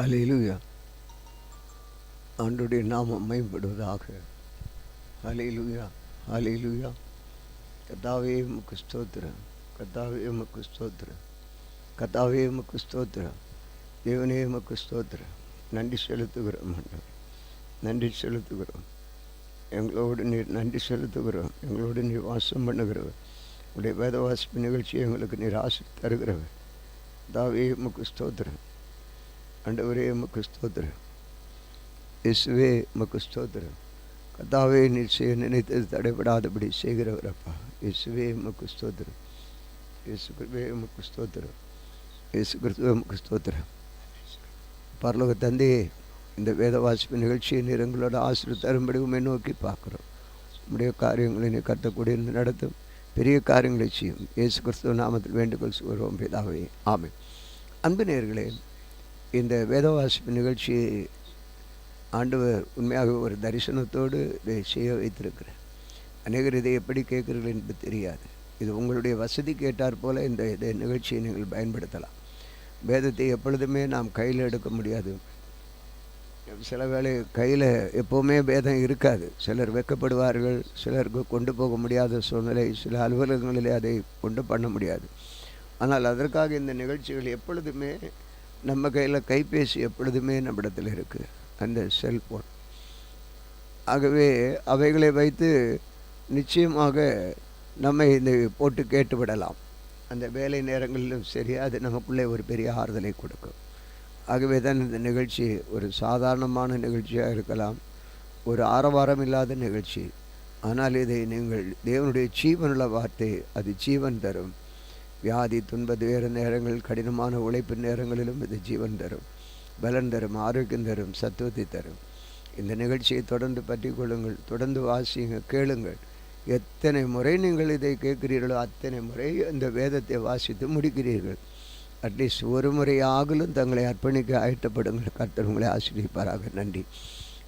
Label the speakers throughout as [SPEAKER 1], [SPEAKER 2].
[SPEAKER 1] அல்லேலூயா. ஆண்டவருடைய நாமம் மேம்படுவதாக. அல்லேலூயா, அல்லேலூயா. கர்த்தாவே உமக்கு ஸ்தோத்திரம், கர்த்தாவே உமக்கு ஸ்தோத்திரம், கர்த்தாவே உமக்கு ஸ்தோத்திரம், தேவனே உமக்கு ஸ்தோத்திரம். நன்றி செலுத்துகிறோம் ஆண்டவரே, நன்றி செலுத்துகிறோம். எங்களோடு நீர் நன்றி செலுத்துகிறோம். எங்களோடு நீர் வாசம் பண்ணுகிறவர், உடைய வேத வாசிப்பு நிகழ்ச்சியை எங்களுக்கு நீர் ஆசி தருகிறவர். கர்த்தாவே உமக்கு ஸ்தோத்திரம், ஆண்டவரே உமக்கு ஸ்தோத்திரம், இயேசுவே உமக்கு ஸ்தோத்திரம். கர்த்தாவே நீர் செய்ய நினைத்தது தடைபடாதபடி செய்கிறவர் அப்பா. இயேசுவே உமக்கு ஸ்தோத்திரம், இயேசு கிறிஸ்துவே உமக்கு ஸ்தோத்திரம், இயேசு கிறிஸ்துவே உமக்கு ஸ்தோத்திரம். பரலோக தந்தையே, இந்த வேத வாசிப்பு நிகழ்ச்சியை நீர் எங்களோட ஆசீர்வாதம் தரும்படி உம்மை நோக்கி பார்க்குறோம். உம்முடைய காரியங்களை நீ கர்த்தக்கூடிய நடத்தும், பெரிய காரியங்களை செய்யும். இயேசு கிறிஸ்துவ நாமத்தில் வேண்டுகோள் சொல்கிறோம் பிதாவே, ஆமென். அன்பு நேயர்களே, இந்த வேத வாசிப்பு நிகழ்ச்சியை ஆண்டவர் உண்மையாக ஒரு தரிசனத்தோடு இதை செய்ய வைத்திருக்கிறார். அநேகர் இதை எப்படி கேட்குறீர்கள் என்று தெரியாது. இது உங்களுடைய வசதி கேட்டார் போல இந்த நிகழ்ச்சியை நீங்கள் பயன்படுத்தலாம். வேதத்தை எப்பொழுதுமே நாம் கையில் எடுக்க முடியாது. சில வேளை கையில் எப்போவுமே வேதம் இருக்காது. சிலர் வெட்கப்படுவார்கள், சிலருக்கு கொண்டு போக முடியாத சூழ்நிலை, சில அலுவலகங்களிலே அதை கொண்டு பண்ண முடியாது. ஆனால் அதற்காக இந்த நிகழ்ச்சிகள் எப்பொழுதுமே நம்ம கையில் கைபேசி எப்பொழுதுமே நம்மிடத்தில் இருக்குது, அந்த செல்ஃபோன். ஆகவே அவைகளை வைத்து நிச்சயமாக நம்ம இதை போட்டு கேட்டு விடலாம். அந்த வேலை நேரங்களிலும் சரி, அது நமக்குள்ளே ஒரு பெரிய ஆறுதலை கொடுக்கும். ஆகவே தான் இந்த நிகழ்ச்சி ஒரு சாதாரணமான நிகழ்ச்சியாக இருக்கலாம், ஒரு ஆரவாரம் இல்லாத நிகழ்ச்சி. ஆனால் இதை நீங்கள் தேவனுடைய ஜீவனுள்ள வார்த்தை, அது ஜீவன் தரும். வியாதி துன்ப வேறு நேரங்கள், கடினமான உழைப்பு நேரங்களிலும் இது ஜீவன் தரும், பலன் தரும், ஆரோக்கியம் தரும், சத்துவத்தை தரும். இந்த நிகழ்ச்சியை தொடர்ந்து பற்றி கொள்ளுங்கள், தொடர்ந்து வாசியுங்க, கேளுங்கள். எத்தனை முறை நீங்கள் இதை கேட்கிறீர்களோ அத்தனை முறை இந்த வேதத்தை வாசித்து முடிக்கிறீர்கள். அட்லீஸ்ட் ஒரு முறையாகலும் தங்களை அர்ப்பணிக்க ஆயத்தப்படுங்கள். கர்த்தர் உங்களை ஆசீர்வதிப்பாராக. நன்றி.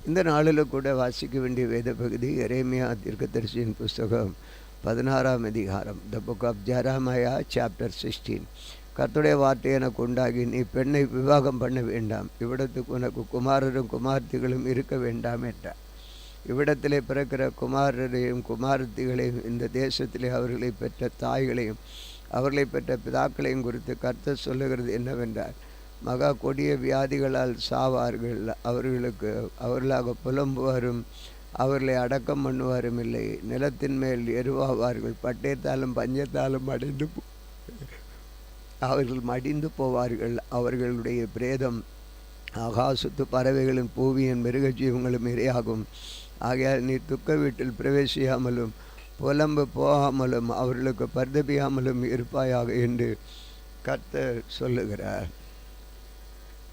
[SPEAKER 1] இந்த நாளில் கூட வாசிக்க வேண்டிய வேத பகுதி எரேமியா தீர்க்கதரிசியின் புஸ்தகம் 16ஆம் அதிகாரம், the book of Jeremiah chapter 16. கர்த்தருடைய வார்த்தை எனக்கு உண்டாகி, நீ பெண்ணை விவாகம் பண்ண வேண்டாம், இவ்விடத்துக்கு உனக்கு குமாரரும் குமார்த்திகளும் இருக்க வேண்டாம் என்றார். இவ்விடத்திலே பிறக்கிற குமாரரையும் குமாரத்திகளையும், இந்த தேசத்திலே அவர்களை பெற்ற தாய்களையும் அவர்களை பெற்ற பிதாக்களையும் குறித்து கர்த்தர் சொல்லுகிறது என்னவென்றால், மகா கொடிய வியாதிகளால் சாவார்கள், அவர்களாக புலம்புவாரும் அவர்களை அடக்கம் பண்ணுவாரும் இல்லை. நிலத்தின் மேல் எருவாவார்கள், பட்டயத்தாலும் பஞ்சத்தாலும் அவர்கள் மடிந்து போவார்கள். அவர்களுடைய பிரேதம் ஆகாசத்து பறவைகளின் பூவியின் மிருக ஜீவங்களும் இரையாகும். ஆகையால் நீ துக்க வீட்டில் பிரவேசியாமலும் புலம்பு போகாமலும் அவர்களுக்கு பரிதபியாமலும் இருப்பாயாக என்று கர்த்தர் சொல்லுகிறார்.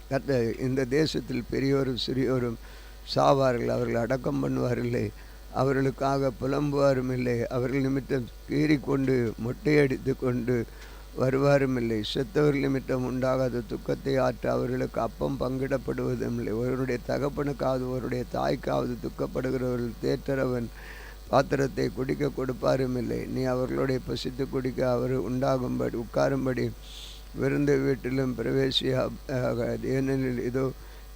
[SPEAKER 1] கர்த்தர், இந்த தேசத்தில் பெரியோரும் சிறியோரும் சாவார்கள், அவர்கள் அடக்கம் பண்ணுவாரில்லை, அவர்களுக்காக புலம்புவாரும் இல்லை, அவர்கள் நிமித்தம் கீறிக்கொண்டு மொட்டையடித்து கொண்டு வருவாரும் இல்லை. செத்தவர்கள் நிமித்தம் உண்டாகாத துக்கத்தை ஆற்ற அவர்களுக்கு அப்பம் பங்கிடப்படுவதும் இல்லை. ஒருவருடைய தகப்பனுக்காவது ஒருவருடைய தாய்க்காவது துக்கப்படுகிறவர்கள் தேற்றரவன் பாத்திரத்தை குடிக்க கொடுப்பாரும் இல்லை. நீ அவர்களுடைய பசித்து குடிக்க அவர் உண்டாகும்படி உட்காரும்படி விருந்து வீட்டிலும் பிரவேசியாக. ஏனெனில் இதோ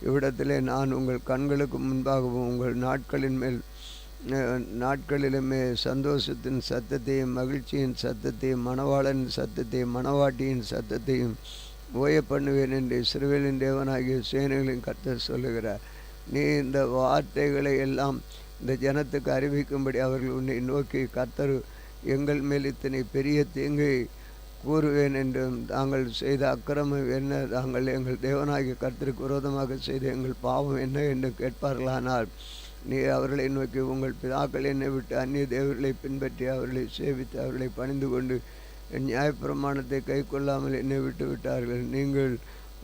[SPEAKER 1] இவ்விடத்திலே நான் உங்கள் கண்களுக்கு முன்பாகவும் உங்கள் நாட்களிலுமே சந்தோஷத்தின் சத்தத்தையும் மகிழ்ச்சியின் சத்தத்தையும் மணவாளன் சத்தத்தையும் மணவாட்டியின் சத்தத்தையும் ஓய பண்ணுவேன் என்று இஸ்ரவேலின் தேவனாகிய சேனைகளின் கர்த்தர் சொல்லுகிறார். நீ இந்த வார்த்தைகளை எல்லாம் இந்த ஜனத்துக்கு அறிவிக்கும்படி அவர்கள் உன்னை நோக்கி, கர்த்தர் எங்கள் மேல் இத்தனை பெரிய தீங்கை கூறுவேன் என்றும், தாங்கள் செய்த அக்கிரமம் என்ன, தாங்கள் எங்கள் தேவனாகிய கர்த்தருக்கு விரோதமாக செய்த எங்கள் பாவம் என்ன என்று கேட்பார்களானால், நீ அவர்களை நோக்கி, உங்கள் பிதாக்கள் என்னை விட்டு அந்நிய தேவர்களை பின்பற்றி அவர்களை சேவித்து அவர்களை பணிந்து கொண்டு என் நியாயப்பிரமாணத்தை கை கொள்ளாமல் என்னை விட்டு விட்டார்கள். நீங்கள்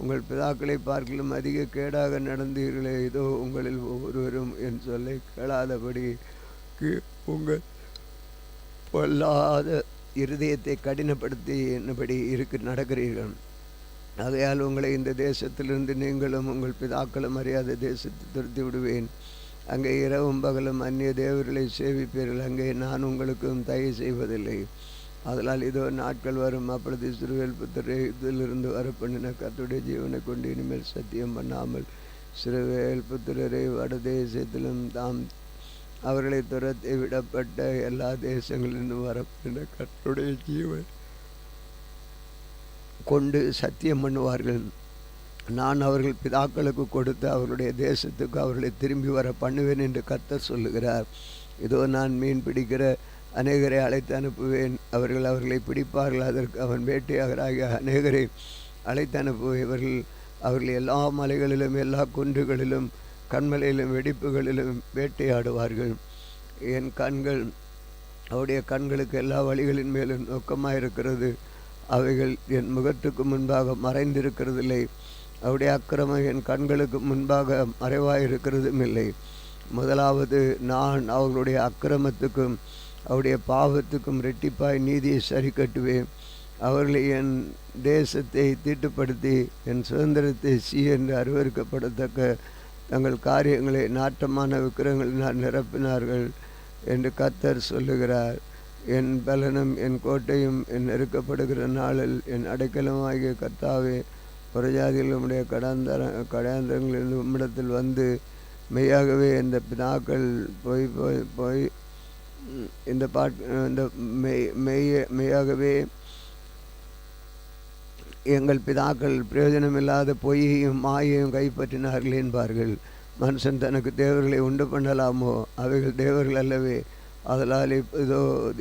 [SPEAKER 1] உங்கள் பிதாக்களை பார்க்கலும் அதிக கேடாக நடந்தீர்களே. இதோ உங்களில் ஒவ்வொருவரும் என் சொல்லை கேளாதபடி உங்கள் பொல்லாத இருதயத்தை கடினப்படுத்தி என்னபடி நடக்கிறீர்கள். ஆகையால் உங்களை இந்த தேசத்திலிருந்து நீங்களும் உங்கள் பிதாக்களும் அறியாத தேசத்தை துரத்தி விடுவேன். அங்கே இரவும் பகலும் அந்நிய தேவர்களை சேவிப்பீர்கள். அங்கே நான் உங்களுக்கும் தயை செய்வதில்லை. அதனால் இதோ நாட்கள் வரும், அப்பொழுது இஸ்ரவேல் புத்திரரை இதிலிருந்து வரப்பண்ணின கர்த்தருடைய ஜீவனை கொண்டு இனிமேல் சத்தியம் பண்ணாமல் இஸ்ரவேல் புத்திரரை வடதேசத்திலும் தாம் அவர்களை துரத்தி விடப்பட்ட எல்லா தேசங்களிலும் வரப்பண்ணின கர்த்தருடைய ஜீவன் கொண்டு சத்தியம் பண்ணுவார்கள். நான் அவர்கள் பிதாக்களுக்கு கொடுத்து அவர்களுடைய தேசத்துக்கு அவர்களை திரும்பி வர பண்ணுவேன் என்று கர்த்தர் சொல்லுகிறார். இதோ நான் மீன் பிடிக்கிற அநேகரை அழைத்து அனுப்புவேன், அவர்களை பிடிப்பார்கள். அதற்கு அவன் வேட்டையாகராகிய அநேகரை அழைத்து அனுப்புவேன். அவர்கள் எல்லா மலைகளிலும் எல்லா குன்றுகளிலும் கண்மலையிலும் வெடிப்புகளிலும் வேட்டையாடுவார்கள். என் கண்கள் அவருடைய கண்களுக்கு எல்லா வழிகளின் மேலும் நோக்கமாயிருக்கிறது, அவைகள் என் முகத்துக்கு முன்பாக மறைந்திருக்கிறதில்லை. அவருடைய அக்கிரமம் என் கண்களுக்கு முன்பாக மறைவாயிருக்கிறதும் இல்லை. முதலாவது நான் அவர்களுடைய அக்கிரமத்துக்கும் அவருடைய பாவத்துக்கும் இரட்டிப்பாய் நீதியை சரி கட்டுவேன். அவர்களை என் தேசத்தை தீட்டுப்படுத்தி என் சுதந்திரத்தை என்று அருவருக்கப்படத்தக்க தங்கள் காரியங்களை நாட்டமான விக்கிரகங்களினால் நிரப்பினார்கள் என்று கர்த்தர் சொல்லுகிறார். என் பலனும் என் கோட்டையும் என் நெருக்கப்படுகிற நாளில் என் அடைக்கலமாகிய கர்த்தாவே, புறஜாதிகள் உம்முடைய கடாந்தரங்களில் உம்மிடத்தில் வந்து மெய்யாகவே இந்த பிதாக்கள் மெய்யாகவே எங்கள் பிதாக்கள் பிரயோஜனமில்லாத பொய்யையும் மாயையும் கைப்பற்றினார்கள் என்பார்கள். மனுஷன் தனக்கு தேவர்களை உண்டு பண்ணலாமோ? அவைகள் தேவர்கள் அல்லவே. அதனால்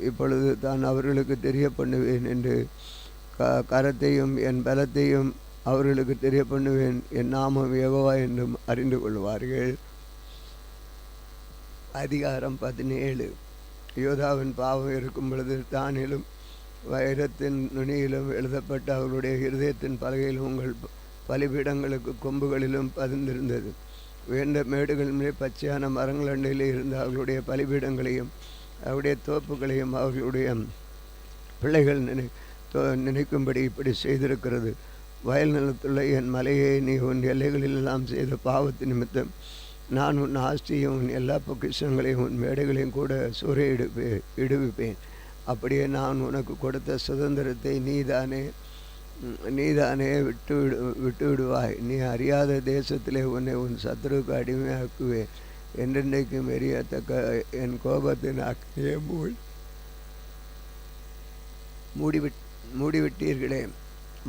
[SPEAKER 1] இப்பொழுது தான் அவர்களுக்கு தெரிய பண்ணுவேன் என்று கரத்தையும் என் பலத்தையும் அவர்களுக்கு தெரிய பண்ணுவேன். என் நாமம் யெகோவா என்றும் அறிந்து கொள்வார்கள். அதிகாரம் 17. யோதாவின் பாவம் இருக்கும் பொழுது தானிலும் வைரத்தின் நுனியிலும் எழுதப்பட்ட அவர்களுடைய இருதயத்தின் பலகையிலும் உங்கள் பலிபீடங்களுக்கு கொம்புகளிலும் பதிந்திருந்தது. உயர்ந்த மேடுகள் மேல் பச்சையான மரங்கள் அண்டையில் இருந்த அவர்களுடைய பலிபீடங்களையும் அவருடைய தோப்புகளையும் அவர்களுடைய பிள்ளைகள் நினைக்கும்படி இப்படி செய்திருக்கிறது. வயல் நிலத்துள்ள என் மலையை நீ உன் எல்லைகளிலெல்லாம் செய்த பாவத்து நிமித்தம் நான் உன் ஆஸ்தியும் உன் எல்லா பொக்கிஷங்களையும் உன் மேடைகளையும் கூட இடுவிப்பேன். அப்படியே நான் உனக்கு கொடுத்த சுதந்திரத்தை நீதானே விட்டு விடுவாய். நீ அறியாத தேசத்திலே உன்னை உன் சத்துருவுக்கு அடிமையாக்குவேன். என்றென்றைக்கும் எரியத்தக்க என் கோபத்தின் அக்னியை மூடிவிட்டீர்களே.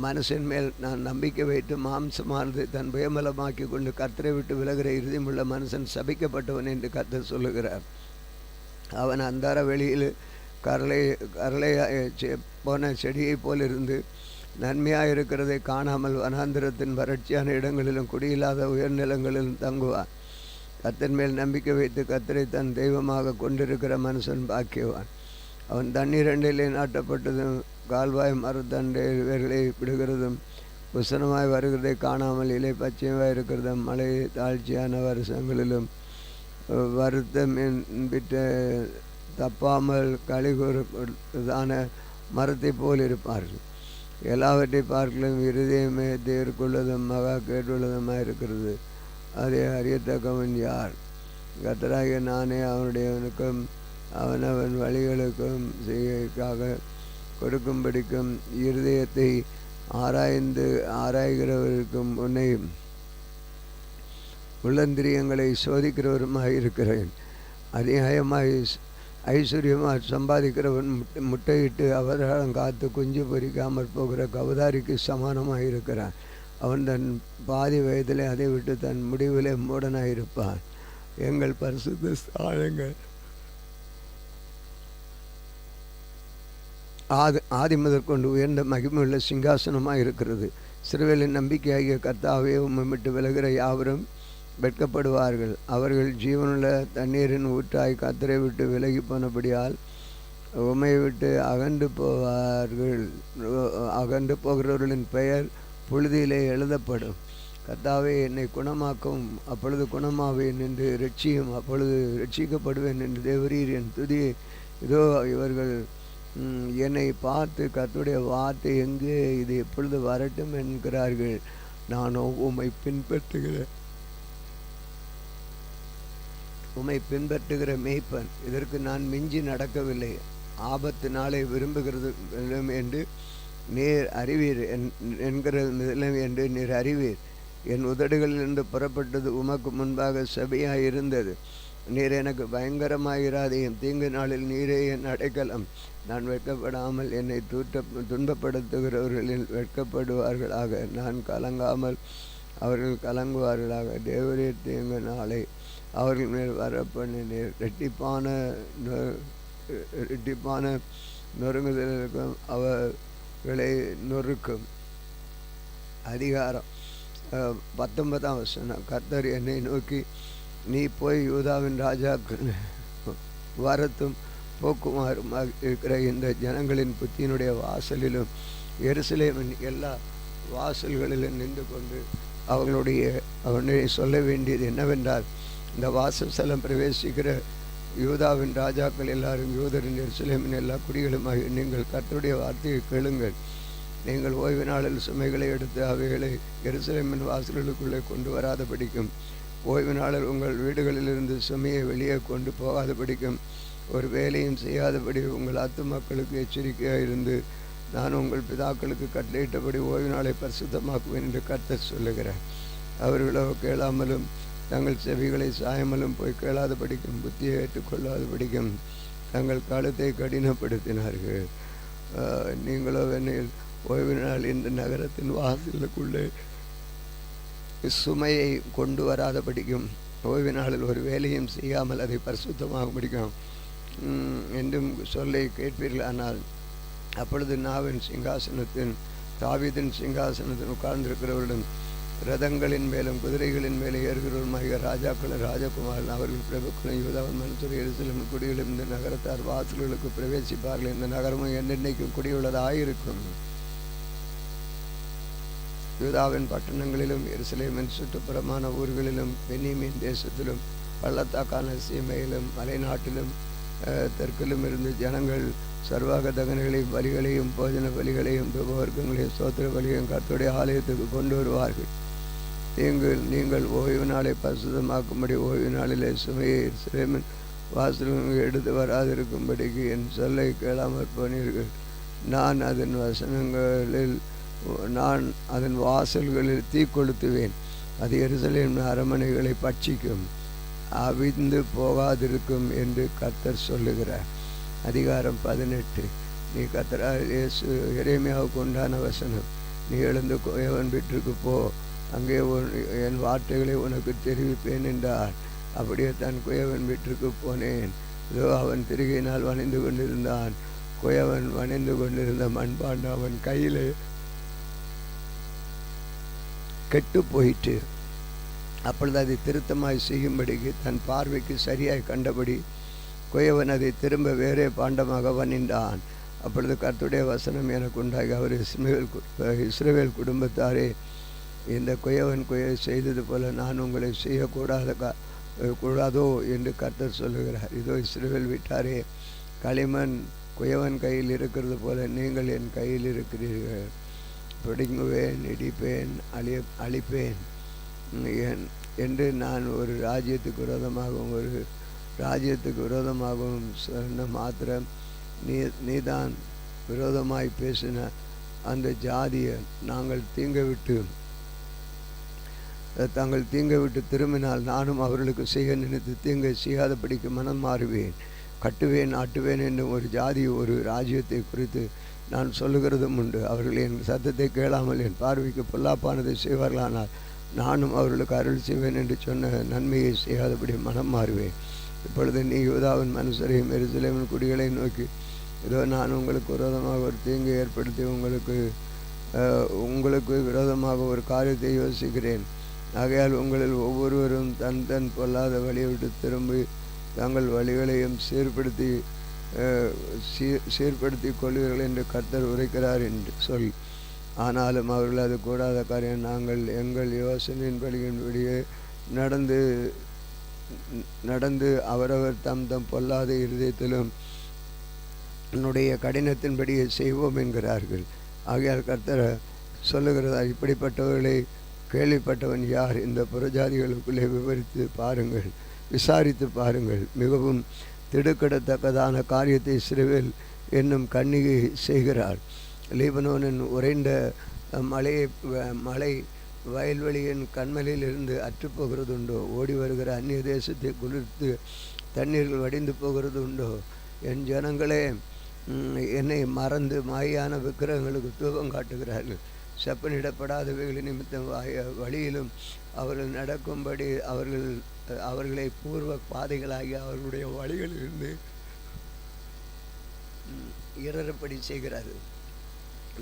[SPEAKER 1] மனுஷன் மேல் நான் நம்பிக்கை வைத்து மாம்சமானது தன் பயமலமாக்கி கொண்டு கர்த்தரை விட்டு விலகிற இறுதியுள்ள மனுஷன் சபிக்கப்பட்டவன் என்று கர்த்தர் சொல்லுகிறார். அவன் அந்தார வெளியில் கரளை போன செடியை போல் இருந்து நன்மையாக இருக்கிறதை காணாமல் வனாந்திரத்தின் வறட்சியான இடங்களிலும் குடியில்லாத உயர்நிலங்களிலும் தங்குவான். கர்த்தர் மேல் நம்பிக்கை வைத்து கர்த்தரை தன் தெய்வமாக கொண்டிருக்கிற மனுஷன் பாக்கியவான். அவன் தண்ணீர் அண்டையிலே நாட்டப்பட்டதும் கால்வாய் மரத்தண்டை வேர்களை விடுகிறதும் உசனமாய் வருகிறதை காணாமல் இலை பச்சையாக இருக்கிறதும் மழை தாழ்ச்சியான வருஷங்களிலும் வருத்தம் பிட்ட தப்பாமல் கழிகூறதான மரத்தை போல் இருப்பார்கள். எல்லாவற்றை பார்க்கலும் இருதயமே தேர்க்குள்ளதும் மகா கேட்டுள்ளதுமாக இருக்கிறது. அதை அறியத்தக்கவன் யார்? கர்த்தராகிய நானே அவனுடையவனுக்கும் அவனவன் வழிகளுக்கும் செய்கைக்காக கொடுக்கும்படிக்கும் இருதயத்தை ஆராய்கிறவருக்கும் உன்னை உள்ளந்திரியங்களை சோதிக்கிறவருமாக இருக்கிறேன். அதிகமாய் ஐஸ்வர்யமாக சம்பாதிக்கிறவன் முட்டையிட்டு அவதாரம் காத்து குஞ்சு பொறிக்காமல் போகிற கவதாரிக்கு சமானமாக இருக்கிறான். அவன் தன் பாதி வயதிலே அதை விட்டு தன் முடிவிலே மூடனாயிருப்பான். எங்கள் பரிசுத்த ஸ்தானங்கள் ஆதி முதற்கொண்டு உயர்ந்த மகிமையுள்ள சிங்காசனமாக இருக்கிறது. சிறுவேலின் நம்பிக்கையாகிய கர்த்தாவே உம்மை விட்டு விலகிற யாவரும் வெட்கப்படுவார்கள். அவர்கள் ஜீவனுள்ள தண்ணீரின் ஊற்றாய் கர்த்தரை விட்டு விலகி போனபடியால் உம்மை விட்டு அகன்று போவார்கள். அகன்று போகிறவர்களின் பெயர் புழுதியிலே எழுதப்படும். கர்த்தாவே என்னை குணமாக்கும், அப்பொழுது குணமாவேன் என்று ரட்சியும், அப்பொழுது ரட்சிக்கப்படுவேன் என்று தேவரீர் என் துதி. இதோ இவர்கள் என்னை பார்த்து கர்த்தருடைய வார்த்தை எங்கே, இது எப்பொழுது வரட்டும் என்கிறார்கள். நானோ உம்மை பின்பற்றுகிற மேய்ப்பன், இதற்கு நான் மிஞ்சி நடக்கவில்லை. ஆபத்து நாளை விரும்புகிறது என்று நீர் அறிவீர் என்கிறது என்று நீர் அறிவீர். என் உதடுகளிலிருந்து புறப்பட்டது உமக்கு முன்பாக சபையாக இருந்தது. நீர் எனக்கு பயங்கரமாயிராதையும். தீங்கு நாளில் நீரே என் அடைக்கலம். நான் வெட்கப்படாமல் என்னை துன்பப்படுத்துகிறவர்களில் வெட்கப்படுவார்களாக. நான் கலங்காமல் அவர்கள் கலங்குவார்களாக. தேவரே தீங்கு நாளை அவர்கள் மேல் வரப்பண்ணினீர். ரெட்டிப்பான நொறுங்குதலுக்கும் அவர்களை நொறுக்கும். அதிகாரம் 19ஆம் வசனம். கர்த்தர் என்னை நோக்கி, நீ போய் யூதாவின் ராஜாக்கள் வரத்தும் போக்குமாறும் இருக்கிற இந்த ஜனங்களின் புத்தியினுடைய வாசலிலும் எருசலேமின் எல்லா வாசல்களிலும் நின்று கொண்டு அவனை சொல்ல வேண்டியது என்னவென்றால், இந்த வாசஸ்தலம் பிரவேசிக்கிற யூதாவின் ராஜாக்கள் எல்லாரும் யூதரின் எருசலேமின் எல்லா குடிகளுமாக நீங்கள் கர்த்தருடைய வார்த்தையை கேளுங்கள். நீங்கள் ஓய்வு நாளில் சுமைகளை எடுத்து அவைகளை எருசலேமின் வாசல்களுக்குள்ளே கொண்டு வராதபடிக்கும், ஓய்வு நாளில் உங்கள் வீடுகளிலிருந்து சுமையை வெளியே கொண்டு போகாதபடிக்கும், ஒரு வேலையும் செய்யாதபடி உங்கள் ஆத்துமாக்களுக்கு எச்சரிக்கையாக இருந்து நான் உங்கள் பிதாக்களுக்கு கட்டளையிட்டபடி ஓய்வு நாளை பரிசுத்தமாக்குவேன் என்று கர்த்தர் சொல்லுகிறார். அவர்களோ கேளாமலும் தங்கள் செவிகளை சாயமலும் போய் கேளாதபடிக்கும், புத்தியை ஏற்றுக்கொள்ளாதபடிக்கும் தங்கள் காலத்தை கடினப்படுத்தினார்கள். நீங்களோ என்னில் ஓய்வு நாள் இந்த நகரத்தின் வாசலுக்குள்ளே சுமையை கொண்டு வராதபடிக்கும், ஓய்வு நாளில் ஒரு வேலையும் செய்யாமல் அதை பரிசுத்தமாக முடிக்கும் என்றும் சொல்லை கேட்பீர்கள். ஆனால் அப்பொழுது நாவின் சிங்காசனத்தின் தாவீதின் சிங்காசனத்தில் உட்கார்ந்திருக்கிறவர்களும் ரதங்களின் மேலும் குதிரைகளின் மேலே ஏறுகிறவருமாகிய ராஜாக்களும் ராஜகுமாரன் அவர்கள் பிரபுக்களும் யூதாவின் மனுத்துறை எருசலேமின் குடிகளும் இந்த நகரத்தார் வாசல்களுக்கு பிரவேசிப்பார்கள். இந்த நகரமும் என்னென்னைக்கும் குடியுள்ளதாயிருக்கும். யூதாவின் பட்டணங்களிலும் எருசலேமின் சுற்றுப்புறமான ஊர்களிலும் பென்னியமீன் தேசத்திலும் பள்ளத்தாக்கான சீமையிலும் மலைநாட்டிலும் தெற்கிலும் இருந்து ஜனங்கள் சர்வாக தகனைகளையும் பலிகளையும் போஜன பலிகளையும் துபவர்க்கங்களையும் சோத்திர பலிகளையும் கர்த்தருடைய ஆலயத்துக்கு கொண்டு வருவார்கள். நீங்கள் ஓய்வு நாளை பரிசுத்தமாக்கும்படி ஓய்வு நாளிலே சுமையை எருசலேமின் வாசல்களுக்கு எடுத்து வராதிருக்கும்படிக்கு என் சொல்லை கேளாமற் போனீர்கள். நான் அதன் வாசல்களில் தீ கொளுத்துவேன். அது எருசலேம் அரமனைகளை பட்சிக்கும், அவிந்து போகாதிருக்கும் என்று கர்த்தர் சொல்லுகிறார். அதிகாரம் 18. நீ கர்த்தரால் எரேமியாவுக்கு உண்டான வசனம். நீ எழுந்து கோயவன் வீட்டிற்கு போ, அங்கே என் வார்த்தைகளை உனக்கு தெரிவிப்பேன் என்றார். அப்படியே தன் குயவன் வீட்டிற்கு போனேன். இதோ அவன் திருகையினால் வணைந்து கொண்டிருந்தான். குயவன் வணைந்து கொண்டிருந்த மண்பாண்டம் அவன் கையிலே கெட்டு போயிற்று. அப்பொழுது அதை திருத்தமாய் செய்யும்படிக்கு தன் பார்வைக்கு சரியாய் கண்டபடி குயவன் அதை திரும்ப வேறே பாண்டமாக வணிந்தான். அப்பொழுது கர்த்தருடைய வசனம் எனக்கு உண்டாகி, அவர் இஸ்ரவேல் குடும்பத்தாரே, இந்த குயவன் செய்தது போல நான் உங்களை செய்யக்கூடாதோ என்று கர்த்தர் சொல்லுகிறார். இதோ இஸ்ரவேல் வீட்டாரே, களிமண் குயவன் கையில் இருக்கிறது போல நீங்கள் என் கையில் இருக்கிறீர்கள். பிடுங்குவேன், இடிப்பேன், அழிப்பேன் என்று நான் ஒரு ராஜ்யத்துக்கு விரோதமாகவும் சொன்ன மாத்திரம் நீதான் விரோதமாய் பேசின அந்த ஜாதியை தாங்கள் தீங்க விட்டு திரும்பினால் நானும் அவர்களுக்கு செய்ய நினைத்து தீங்கை செய்யாதபடிக்கு மனம் மாறுவேன். கட்டுவேன், ஆட்டுவேன் என்னும் ஒரு ஜாதி ஒரு ராஜ்யத்தை குறித்து நான் சொல்லுகிறதும் உண்டு. அவர்கள் என் சத்தத்தை கேளாமல் என் பார்வைக்கு பொல்லாப்பானதை செய்வார்களானால் நானும் அவர்களுக்கு அருள் செய்வேன் என்று சொன்ன நன்மையை செய்யாதபடி மனம் மாறுவேன். இப்பொழுது நீ யூதாவின் மனுஷரையும் எருசலேமின் குடிகளை நோக்கி, இதோ நான் உங்களுக்கு விரோதமாக ஒரு தீங்கு ஏற்படுத்தி உங்களுக்கு விரோதமாக ஒரு காரியத்தை யோசிக்கிறேன். ஆகையால் உங்களில் ஒவ்வொருவரும் தன் பொல்லாத வழியை விட்டு திரும்பி தங்கள் வழிகளையும் சீர்படுத்தி கொள்வீர்கள் என்று கர்த்தர் உரைக்கிறார் என்று சொல். ஆனாலும் அவர்கள் அது கூடாத காரியம். நாங்கள் எங்கள் யோசனையின்படியே நடந்து அவரவர் தம் பொல்லாத இருதயத்திலும் என்னுடைய கடினத்தின்படியே செய்வோம் என்கிறார்கள். ஆகையால் கர்த்தர் சொல்லுகிறதா, இப்படிப்பட்டவர்களை கேள்விப்பட்டவன் யார்? இந்த புறஜாதிகளுக்குள்ளே விசாரித்து பாருங்கள். மிகவும் திடுக்கிடத்தக்கதான காரியத்தை இஸ்ரவேல் என்னும் கன்னிகை செய்கிறாள். லீபனோனின் உறைந்த மலை வயல்வெளியின் கண்மலையிலிருந்து அற்றுப்போகிறது உண்டோ? ஓடி வருகிற அந்நிய தேசத்தை குளிர்த்து தண்ணீர்கள் வடிந்து போகிறது உண்டோ? என் ஜனங்களே என்னை மறந்து மாயான விக்கிரகங்களுக்கு தூபம் காட்டுகிறார்கள். செப்பனிடப்படாதவைகள் நிமித்தம் வழியிலும் அவர்கள் நடக்கும்படி அவர்களை பூர்வ பாதைகளாகி அவர்களுடைய வழிகளிலிருந்து இடறப்படி செய்கிறார்கள்.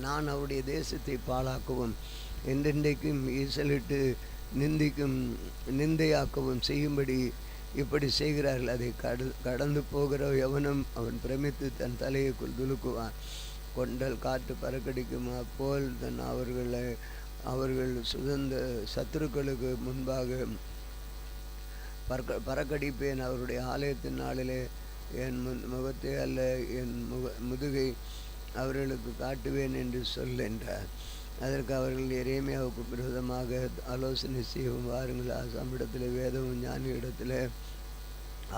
[SPEAKER 1] நான் அவருடைய தேசத்தை பாழாக்கவும் என்றென்றைக்கும் ஈசலிட்டு நிந்தையாக்கவும் செய்யும்படி இப்படி செய்கிறார்கள். அதை கடந்து போகிற எவனும் அவன் பிரமித்து தன் தலையைக்குள் துலுக்குவான். கொண்டல் காற்று பறக்கடிக்குமா போல் அவர்கள் சுதந்த சத்துருக்களுக்கு முன்பாக பறக்கடிப்பேன். அவருடைய ஆலயத்தின் நாளிலே என் முகத்தை அல்ல என் முதுகை அவர்களுக்கு காட்டுவேன் என்று சொல் என்றார். அதற்கு அவர்கள் எரேமியாவுக்கு விரோதமாக ஆலோசனை செய்யவும் வாருங்கள். ஆசாமிடத்தில் வேதமும் ஞானி இடத்துல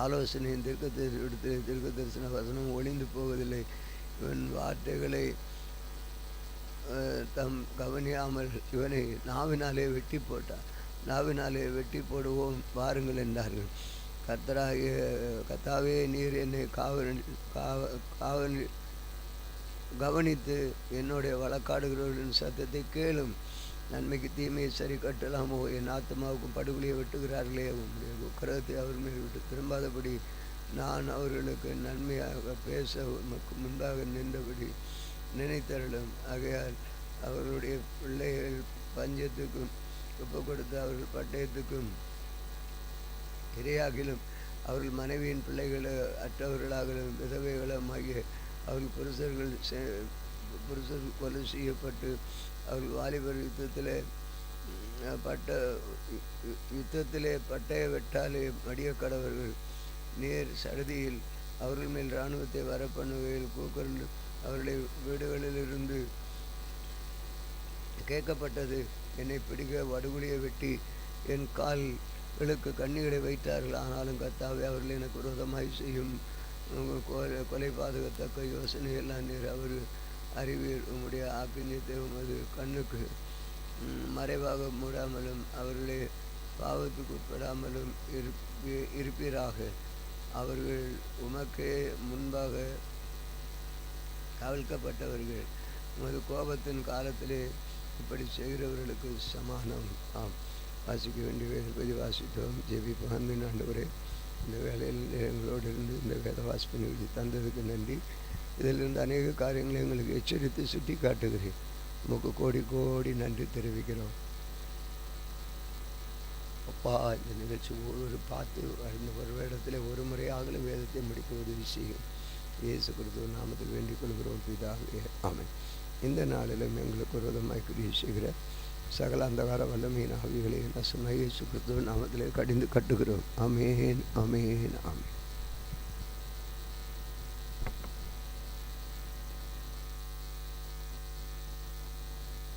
[SPEAKER 1] ஆலோசனையும் தீர்க்க தரிசன வசனம் ஒளிந்து போவதில்லை. இவன் வார்த்தைகளை கவனியாமல் இவனை நாவினாலே வெட்டி போட்டார். நாவினாலே வெட்டி போடுவோம் வாருங்கள் என்றார்கள். கர்த்தாவே நீர் என்னை கவனித்து என்னுடைய வழக்காடுகிறவர்களின் சத்தத்தை கேளும். நன்மைக்கு தீமையை சரி கட்டலாமோ? என் ஆத்மாவுக்கும் படுகொலியை வெட்டுகிறார்களே. உங்களுடைய உக்கிரகத்தை அவர் மேல் விட்டு திரும்பாதபடி நான் அவர்களுக்கு நன்மையாக பேச உமக்கு முன்பாக நின்றபடி நினைத்தருளும். ஆகையால் அவர்களுடைய பிள்ளைகள் பஞ்சத்துக்கும் ஒப்பு கொடுத்து அவர்கள் பட்டயத்துக்கும் இரையாகிலும் அவர்கள் மனைவியின் பிள்ளைகளை அற்றவர்களாகலும் விதவைகளும் ஆகிய அவர்கள் புருஷர் கொலை செய்யப்பட்டு அவர்கள் வாலிபர் யுத்தத்திலே பட்டய வெட்டாலே மடிய கடவர்கள். நேர் சடுதியில் அவர்கள் மேல் இராணுவத்தை வரப்பண்ணுகையில் கூக்கல் அவருடைய வீடுகளிலிருந்து கேட்கப்பட்டது. என்னை பிடிக்க வடுகுலியை வெட்டி என் கால்களுக்கு கண்ணிகளை வைத்தார்கள். ஆனாலும் கர்த்தாவே அவர்கள் எனக்கு விரோதமாய் செய்யும் கொலை பாதுகாத்தக்க யோசனை எல்லாம் நீர் அவர் அறிவீர். உம்முடைய ஆக்கினியத்தை உமது கண்ணுக்கு மறைவாக மூடாமலும் அவர்களே பாவத்துக்கு உட்படாமலும் இருப்பீராக. அவர்கள் உமக்கே முன்பாக கவிழ்க்கப்பட்டவர்கள். உமது கோபத்தின் காலத்திலே இப்படி செய்கிறவர்களுக்கு சமானம். ஆம், வாசிக்க வேண்டிய வேதப்பதி வாசித்தோம். ஜெபிப்போம். அன்பின் ஆண்டவரே, இந்த வேலையில் எங்களோடு இருந்து இந்த வேத வாசிப்பு நிகழ்ச்சி தந்ததுக்கு நன்றி. இதிலிருந்து அநேக காரியங்களை எங்களுக்கு எச்சரித்து சுட்டி காட்டுகிறேன். உமக்கு கோடி கோடி நன்றி தெரிவிக்கிறோம். அப்பா, இந்த நிகழ்ச்சி ஒவ்வொரு பார்த்து அந்த ஒரு இடத்துல ஒரு முறையாகலும் வேதத்தை முடிக்க உதவி செய்யும். இயேசு கிறிஸ்துவ நாமத்தில் வேண்டிக் கொள்கிறோம் பிதாவே, ஆமென். இந்த நாளிலும் எங்களுக்கு விரோதமாய் கிரியை செய்கிற சகல அந்தகார வல்லமையின் ஆவிகளை நசுமை இயேசு கிறிஸ்துவ நாமத்திலே கடிந்து கட்டுகிறோம். ஆமென், ஆமென், ஆமென்.